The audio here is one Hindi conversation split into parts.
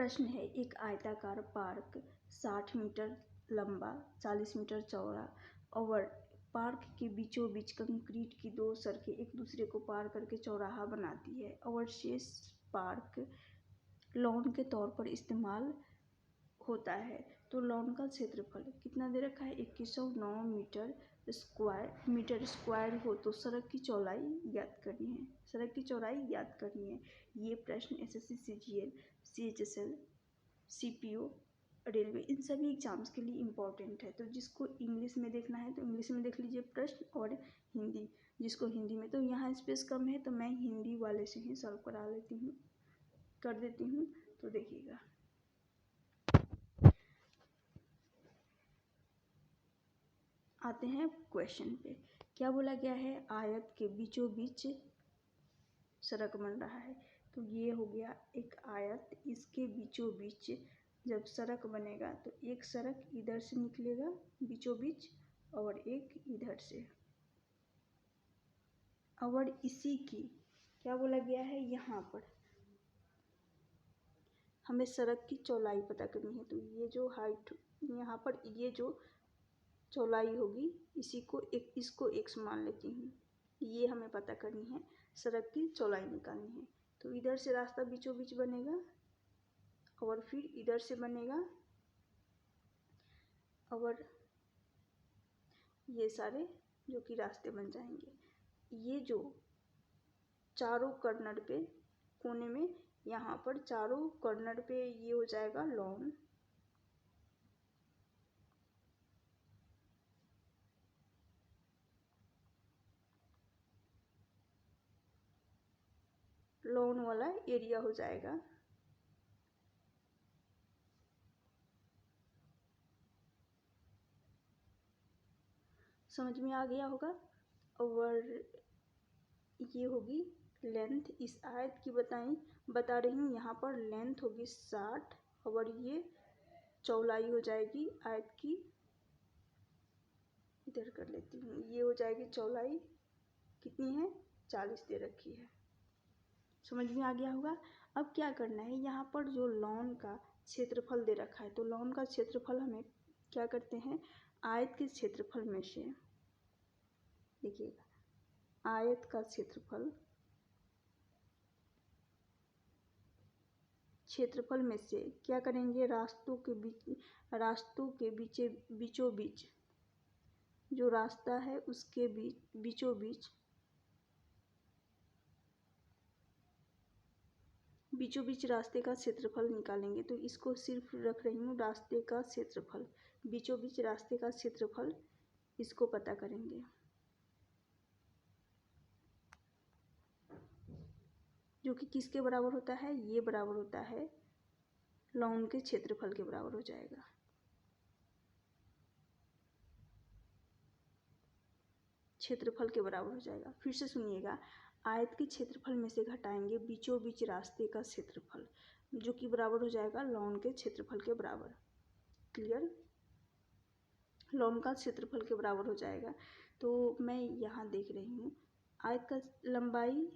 प्रश्न है, एक आयताकार पार्क 60 मीटर लंबा 40 मीटर चौड़ा और पार्क के बीचों बीच कंक्रीट की दो सड़कें एक दूसरे को पार करके चौराहा बनाती है और शेष पार्क लॉन के तौर पर इस्तेमाल होता है। तो लॉन का क्षेत्रफल कितना दे रखा है, 2109 मीटर स्क्वायर हो तो सड़क की चौड़ाई ज्ञात करनी है। सड़क की चौड़ाई ज्ञात करनी है। ये प्रश्न SSC, CGL, CHSL, CPO, railway इन सभी एग्जाम्स के लिए इम्पोर्टेंट है। तो जिसको इंग्लिश में देखना है तो इंग्लिश में देख लीजिए प्रश्न, और हिंदी जिसको हिंदी में, तो यहाँ स्पेस कम है तो मैं हिंदी वाले से ही सॉल्व कर देती हूँ। तो देखिएगा, आते हैं क्वेश्चन पे। क्या बोला गया है, आयत के बीचों बीच सड़क बन रहा है। तो ये हो गया एक आयत, इसके बीचों बीच जब सड़क बनेगा तो एक सड़क इधर से निकलेगा बीचों बीच और एक इधर से, और इसी की क्या बोला गया है, यहाँ पर हमें सड़क की चौड़ाई पता करनी है। तो ये जो हाइट यहाँ पर ये जो चौड़ाई होगी इसको x मान लेती हूँ। ये हमें पता करनी है, सड़क की चौड़ाई निकालनी है। तो इधर से रास्ता बीचों बीच बनेगा और फिर इधर से बनेगा और ये सारे जो कि रास्ते बन जाएंगे। ये जो चारों कॉर्नर पे कोने में, यहाँ पर चारों कॉर्नर पे ये हो जाएगा लॉन, लॉन वाला एरिया हो जाएगा। समझ में आ गया होगा। और ये होगी लेंथ, इस आयत की बता रही हूँ। यहाँ पर लेंथ होगी 60 और ये चौड़ाई हो जाएगी आयत की, इधर कर लेती हूँ, ये हो जाएगी चौड़ाई कितनी है, 40 दे रखी है। समझ में आ गया होगा। अब क्या करना है, यहाँ पर जो लॉन का क्षेत्रफल दे रखा है, तो लॉन का क्षेत्रफल हमें क्या करते हैं, आयत के क्षेत्रफल में से, देखिएगा, आयत का क्षेत्रफल में से क्या करेंगे, रास्तों के बीचों बीच जो रास्ता है उसके बीचों बीच रास्ते का क्षेत्रफल निकालेंगे। तो इसको सिर्फ रख रही हूँ रास्ते का क्षेत्रफल, बीचों बीच रास्ते का क्षेत्रफल, इसको पता करेंगे, जो कि किसके बराबर होता है, ये बराबर होता है लॉन के क्षेत्रफल के बराबर हो जाएगा। क्षेत्रफल के बराबर हो जाएगा। फिर से सुनिएगा, आयत के क्षेत्रफल में से घटाएंगे बीचों बीच रास्ते का क्षेत्रफल, जो कि बराबर हो जाएगा लॉन के क्षेत्रफल के बराबर। क्लियर, लॉन का क्षेत्रफल के बराबर हो जाएगा। तो मैं यहाँ देख रही हूँ, आयत का लंबाई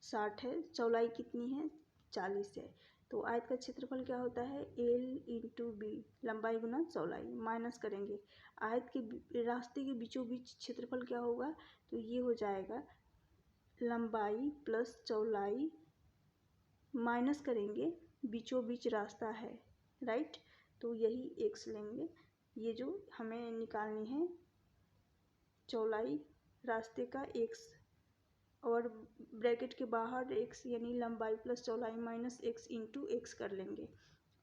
60 है, चौड़ाई कितनी है, 40 है। तो आयत का क्षेत्रफल क्या होता है, L/B, लंबाई गुना चौड़ाई, माइनस करेंगे। आयत के रास्ते के बीचों बीच क्षेत्रफल क्या होगा, तो ये हो जाएगा लंबाई प्लस चौड़ाई, माइनस करेंगे, बीचों बीच रास्ता है, राइट, तो यही x लेंगे। ये जो हमें निकालनी है चौड़ाई रास्ते का x, और ब्रैकेट के बाहर x यानी लंबाई प्लस चौड़ाई माइनस x इंटू x कर लेंगे,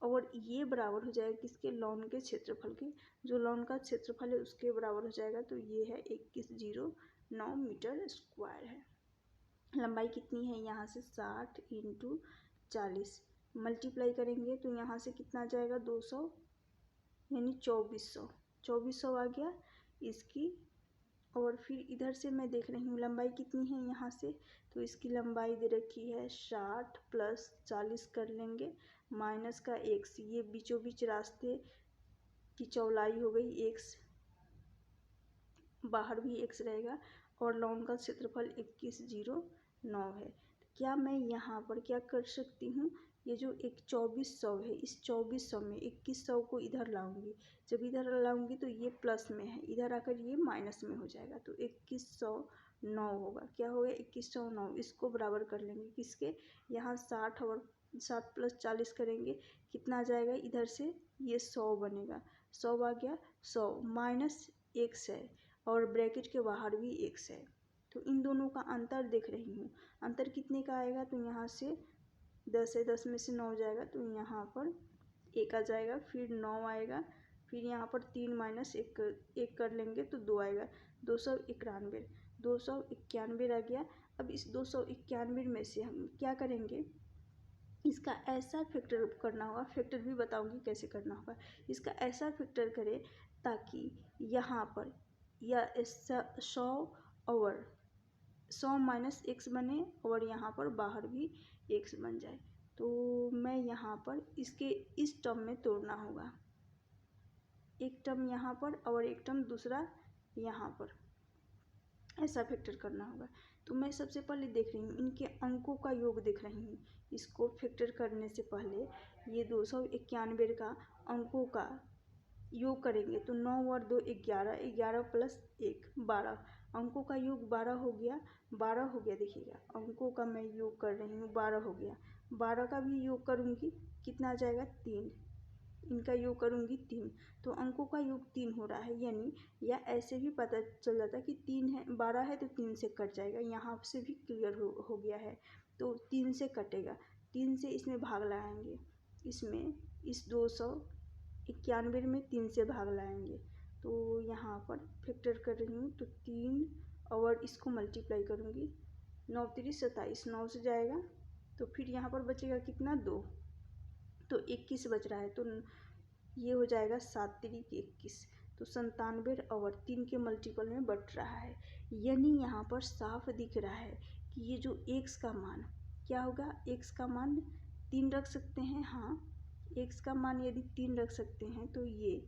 और ये बराबर हो जाएगा किसके, लॉन के क्षेत्रफल के, जो लॉन का क्षेत्रफल है उसके बराबर हो जाएगा। तो ये है 2109 मीटर स्क्वायर है। लंबाई कितनी है, यहाँ से 60 इंटू 40 मल्टीप्लाई करेंगे तो यहाँ से कितना आ जाएगा, 200 यानी 2400 आ गया इसकी। और फिर इधर से मैं देख रही हूँ लंबाई कितनी है यहाँ से, तो इसकी लंबाई दे रखी है 60 प्लस 40 कर लेंगे माइनस का x, ये बीचों बीच रास्ते की चौड़ाई हो गई x, बाहर भी x रहेगा, और लॉन का क्षेत्रफल 2109 है। क्या मैं यहाँ पर क्या कर सकती हूँ, ये जो एक 2400 है, इस 2400 में 2100 को इधर लाऊंगी। जब इधर लाऊंगी तो ये प्लस में है, इधर आकर ये माइनस में हो जाएगा, तो 2109 होगा। क्या हो गया 2109, इसको बराबर कर लेंगे किसके, यहाँ 60 और 60 + 40 करेंगे, कितना आ जाएगा, इधर से ये 100 बनेगा, 100 आ गया, 100 माइनस x है और ब्रैकेट के बाहर भी x है। तो इन दोनों का अंतर देख रही हूँ, अंतर कितने का आएगा, तो यहाँ से 10 है, 10 में से 9 जाएगा तो यहाँ पर 1 आ जाएगा, फिर 9 आएगा, फिर यहाँ पर 3 माइनस 1 कर लेंगे तो 2 आएगा, 291, 291 आ गया। अब इस 291 में से हम क्या करेंगे, इसका ऐसा फैक्टर करना होगा, फैक्टर भी बताऊंगी कैसे करना होगा। इसका ऐसा फैक्टर करें ताकि यहाँ पर या 100 और 100 माइनस x बने और यहाँ पर बाहर भी x बन जाए। तो मैं यहाँ पर इसके इस टर्म में तोड़ना होगा, एक टर्म यहाँ पर और एक टर्म दूसरा यहाँ पर, ऐसा फैक्टर करना होगा। तो मैं सबसे पहले देख रही हूँ इनके अंकों का योग देख रही हूँ। इसको फैक्टर करने से पहले ये 291 का अंकों का योग करेंगे तो 9 और 2 11, 11 + 1 12, अंकों का योग 12 हो गया, 12 हो गया। देखिएगा अंकों का मैं योग कर रही हूँ, 12 हो गया, 12 का भी योग करूँगी, कितना आ जाएगा 3, इनका योग करूँगी 3, तो अंकों का योग 3 हो रहा है। यानी या ऐसे भी पता चल जाता कि 3 है, 12 है तो 3 से कट जाएगा, यहाँ से भी क्लियर हो गया है। तो 3 से कटेगा, 3 से इसमें भाग लगाएंगे, इसमें इस 291 में 3 से भाग लाएंगे। तो यहाँ पर फैक्टर कर रही हूँ तो 3 और इसको मल्टीप्लाई करूँगी, 9 × 3 = 27, 9 से जाएगा तो फिर यहाँ पर बचेगा कितना 2, तो 21 बच रहा है, तो ये हो जाएगा 7 × 3 = 21, तो 97 और 3 के मल्टीपल में बढ़ रहा है। यानी यहाँ पर साफ दिख रहा है कि ये जो x का मान क्या होगा, x का मान 3 रख सकते हैं, हाँ x का मान यदि 3 रख सकते हैं तो ये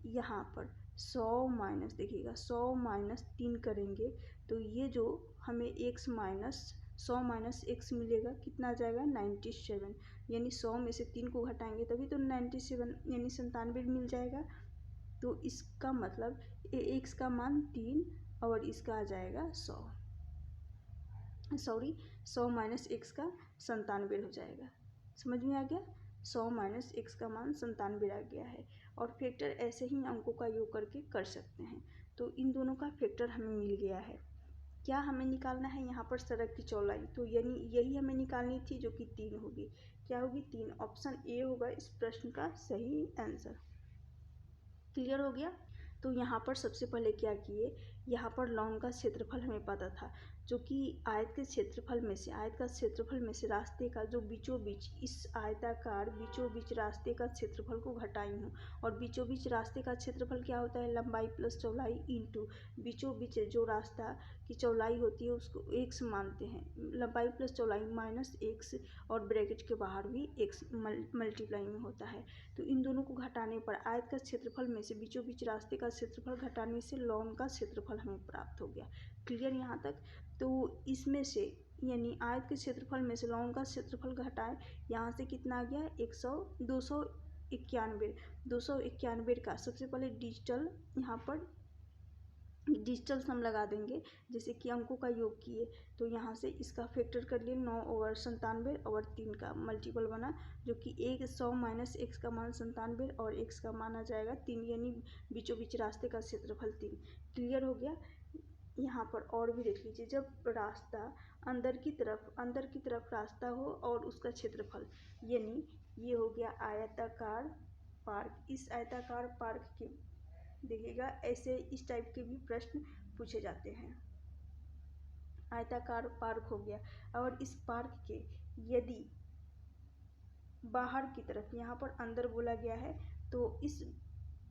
यहाँ पर 100 माइनस, देखिएगा 100 माइनस 3 करेंगे तो ये जो हमें x माइनस 100 माइनस x मिलेगा, कितना आ जाएगा 97, यानी 100 में से 3 को घटाएंगे तभी तो 97 यानी 97 मिल जाएगा। तो इसका मतलब x का मान 3 और इसका आ जाएगा 100 माइनस x का 97 हो जाएगा। समझ में आ गया, 100 माइनस x का मान 97 आ गया है। और फैक्टर ऐसे ही अंकों का योग करके कर सकते हैं। तो इन दोनों का फैक्टर हमें मिल गया है। क्या हमें निकालना है यहाँ पर सड़क की चौड़ाई, तो यानी यही हमें निकालनी थी जो कि 3 होगी। क्या होगी 3, ऑप्शन ए होगा इस प्रश्न का सही आंसर। क्लियर हो गया। तो यहाँ पर सबसे पहले क्या किए, यहाँ पर लॉन का क्षेत्रफल हमें पता था, जो कि आयत के क्षेत्रफल में से, आयत का क्षेत्रफल में से रास्ते का जो बीचों बीच, इस आयताकार बीचों बीच रास्ते का क्षेत्रफल को घटाई हूँ। और बीचों बीच रास्ते का क्षेत्रफल क्या होता है, लंबाई प्लस चौड़ाई इंटू बीचों बीच जो रास्ता की चौड़ाई होती है उसको x मानते हैं, लंबाई प्लस चौड़ाई माइनस x और ब्रैकेट के बाहर भी x मल्टीप्लाई में होता है। तो इन दोनों को घटाने पर आयत का क्षेत्रफल में से बीचों बीच रास्ते का क्षेत्रफल घटाने से लॉन का क्षेत्रफल हमें प्राप्त हो गया। क्लियर यहाँ तक। तो इसमें से यानी आयत के क्षेत्रफल में से लॉन का क्षेत्रफल घटाए, यहाँ से कितना आ गया 291 का सबसे पहले डिजिटल यहाँ पर डिजिटल सम लगा देंगे, जैसे कि अंकों का योग किए तो यहाँ से इसका फैक्टर कर लिए 9 और 97 और 3 का मल्टीपल बना, जो कि 100 माइनस x का मान 97 और x का मान आ जाएगा 3, यानी बीचों बीच रास्ते का क्षेत्रफल 3। क्लियर हो गया। यहाँ पर और भी देख लीजिए, जब रास्ता अंदर की तरफ रास्ता हो और उसका क्षेत्रफल, यानी ये हो गया आयताकार पार्क, इस आयताकार पार्क के देखिएगा ऐसे इस टाइप के भी प्रश्न पूछे जाते हैं। आयताकार पार्क हो गया और इस पार्क के यदि बाहर की तरफ, यहाँ पर अंदर बोला गया है, तो इस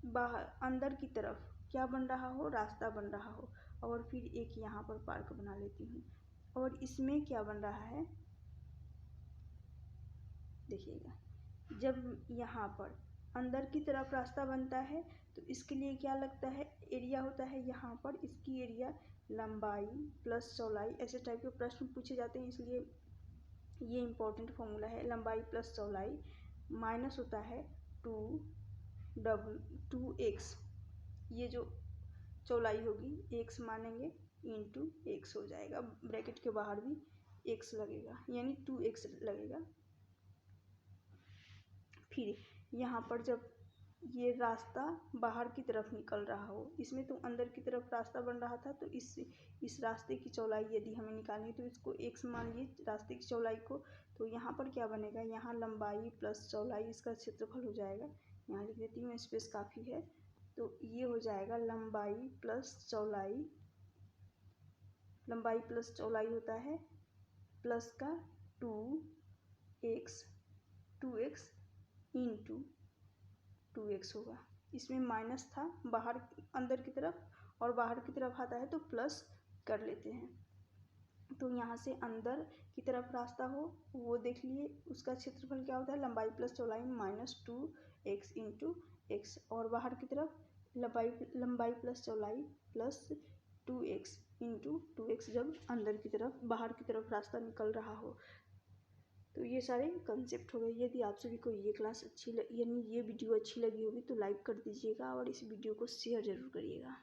बाहर अंदर की तरफ क्या बन रहा हो, रास्ता बन रहा हो, और फिर एक यहाँ पर पार्क बना लेती हूँ। और इसमें क्या बन रहा है देखिएगा, जब यहाँ पर अंदर की तरफ रास्ता बनता है तो इसके लिए क्या लगता है, एरिया होता है यहाँ पर, इसकी एरिया लंबाई प्लस चौड़ाई, ऐसे टाइप के प्रश्न पूछे जाते हैं, इसलिए ये इम्पोर्टेंट फॉर्मूला है। लंबाई प्लस चौड़ाई माइनस होता है 2x, ये जो चौड़ाई होगी x मानेंगे इंटू x हो जाएगा, ब्रैकेट के बाहर भी x लगेगा यानी 2x लगेगा। फिर यहाँ पर जब ये रास्ता बाहर की तरफ निकल रहा हो, इसमें तो अंदर की तरफ रास्ता बन रहा था, तो इस रास्ते की चौड़ाई यदि हमें निकालनी है तो इसको x मान लीजिए रास्ते की चौड़ाई को। तो यहाँ पर क्या बनेगा, यहाँ लंबाई प्लस चौड़ाई इसका क्षेत्रफल हो जाएगा। यहाँ लिख देती हूँ, स्पेस काफ़ी है। तो ये हो जाएगा लंबाई प्लस चौड़ाई, लंबाई प्लस चौड़ाई होता है प्लस का 2x इंटू 2x होगा। इसमें माइनस था बाहर अंदर की तरफ, और बाहर की तरफ आता है तो प्लस कर लेते हैं। तो यहाँ से अंदर की तरफ रास्ता हो वो देख लिए, उसका क्षेत्रफल क्या होता है, लंबाई प्लस चौड़ाई माइनस 2x इंटू x, और बाहर की तरफ लंबाई प्लस चौड़ाई प्लस 2x इंटू 2x जब अंदर की तरफ बाहर की तरफ रास्ता निकल रहा हो। तो ये सारे कंसेप्ट हो गए। यदि आप सभी को ये क्लास यानी ये वीडियो अच्छी लगी होगी तो लाइक कर दीजिएगा और इस वीडियो को शेयर ज़रूर करिएगा।